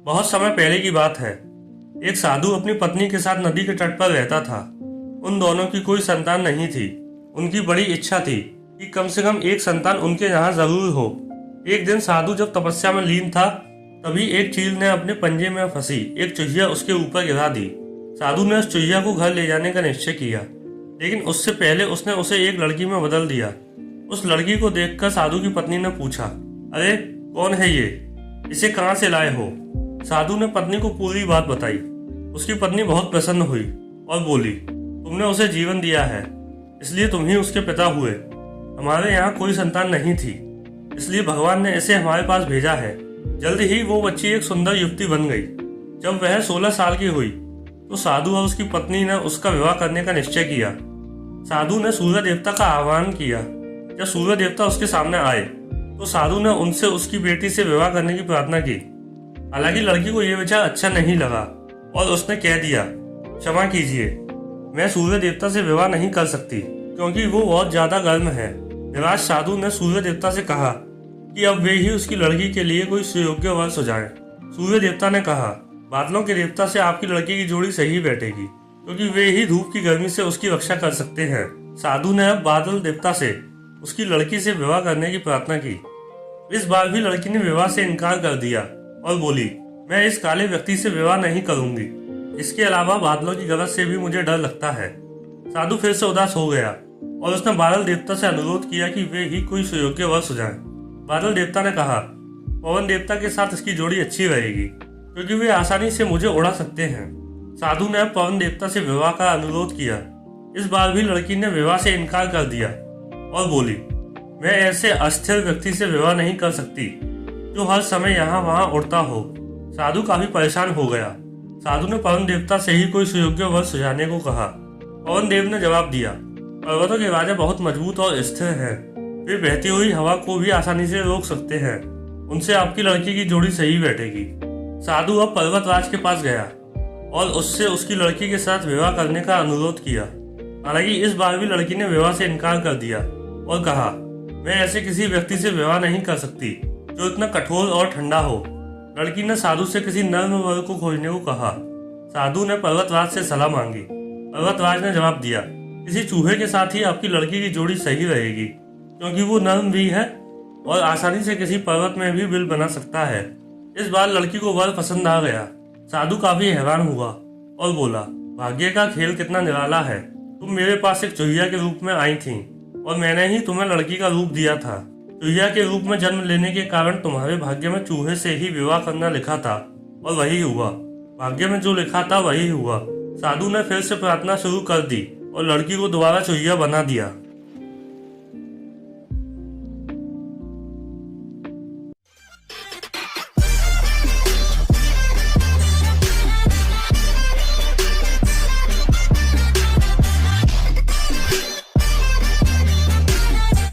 बहुत समय पहले की बात है। एक साधु अपनी पत्नी के साथ नदी के तट पर रहता था। उन दोनों की कोई संतान नहीं थी। उनकी बड़ी इच्छा थी कि कम से कम एक संतान उनके यहाँ जरूर हो। एक दिन साधु जब तपस्या में लीन था, तभी एक चील ने अपने पंजे में फंसी एक चुहिया उसके ऊपर गिरा दी। साधु ने उस चुहिया को घर ले जाने का निश्चय किया, लेकिन उससे पहले उसने उसे एक लड़की में बदल दिया। उस लड़की को देखकर साधु की पत्नी ने पूछा, अरे कौन है ये? इसे कहाँ से लाए हो? साधु ने पत्नी को पूरी बात बताई। उसकी पत्नी बहुत प्रसन्न हुई और बोली, तुमने उसे जीवन दिया है, इसलिए तुम ही उसके पिता हुए। हमारे यहाँ कोई संतान नहीं थी, इसलिए भगवान ने इसे हमारे पास भेजा है। जल्द ही वो बच्ची एक सुंदर युवती बन गई। जब वह 16 साल की हुई तो साधु और उसकी पत्नी ने उसका विवाह करने का निश्चय किया। साधु ने सूर्य देवता का आह्वान किया। जब सूर्य देवता उसके सामने आए तो साधु ने उनसे उसकी बेटी से विवाह करने की प्रार्थना की। हालांकि लड़की को यह विचार अच्छा नहीं लगा और उसने कह दिया, क्षमा कीजिए, मैं सूर्य देवता से विवाह नहीं कर सकती क्योंकि वो बहुत ज्यादा गर्म है। निराश साधु ने सूर्य देवता से कहा कि अब वे ही उसकी लड़की के लिए कोई सुयोग्य वर सुझाएं। सूर्य देवता ने कहा, बादलों के देवता से आपकी लड़की की जोड़ी सही बैठेगी क्योंकि वे ही धूप की गर्मी से उसकी रक्षा कर सकते हैं। साधु ने अब बादल देवता से उसकी लड़की से विवाह करने की प्रार्थना की। इस बार भी लड़की ने विवाह से इनकार कर दिया और बोली, मैं इस काले व्यक्ति से विवाह नहीं करूंगी। इसके अलावा बादलों की गरज से भी मुझे डर लगता है। साधु फिर से उदास हो गया और उसने बादल देवता से अनुरोध किया कि वे ही कोई सुयोग्य वर सुझाएं। बादल देवता ने कहा, पवन देवता के साथ इसकी जोड़ी अच्छी रहेगी क्योंकि वे आसानी से मुझे उड़ा सकते हैं। साधु ने पवन देवता से विवाह का अनुरोध किया। इस बार भी लड़की ने विवाह से इनकार कर दिया और बोली, मैं ऐसे अस्थिर व्यक्ति से विवाह नहीं कर सकती जो हर समय यहाँ वहाँ उड़ता हो। साधु काफी परेशान हो गया। साधु ने पवन देवता से ही कोई सुयोग्य वर सुझाने को कहा। पवन देव ने जवाब दिया, पर्वतों के राजा बहुत मजबूत और स्थिर हैं। वे बहती हुई हवा को भी आसानी से रोक सकते हैं। उनसे आपकी लड़की की जोड़ी सही बैठेगी। साधु अब पर्वतराज के पास गया और उससे उसकी लड़की के साथ विवाह करने का अनुरोध किया। हालांकि इस बार भी लड़की ने विवाह से इनकार कर दिया और कहा, मैं ऐसे किसी व्यक्ति से विवाह नहीं कर सकती जो इतना कठोर और ठंडा हो। लड़की ने साधु से किसी नर्म वर को खोजने को कहा। साधु ने पर्वतराज से सलाह मांगी। पर्वतराज ने जवाब दिया, किसी चूहे के साथ ही आपकी लड़की की जोड़ी सही रहेगी क्योंकि वो नर्म भी है और आसानी से किसी पर्वत में भी बिल बना सकता है। इस बार लड़की को वर पसंद आ गया। साधु काफी हैरान हुआ और बोला, भाग्य का खेल कितना निराला है। तुम मेरे पास एक चुहिया के रूप में आई थी और मैंने ही तुम्हें लड़की का रूप दिया था। चुहिया के रूप में जन्म लेने के कारण तुम्हारे भाग्य में चूहे से ही विवाह करना लिखा था और वही हुआ। भाग्य में जो लिखा था वही हुआ। साधु ने फिर से प्रार्थना शुरू कर दी और लड़की को दोबारा चुहिया बना दिया।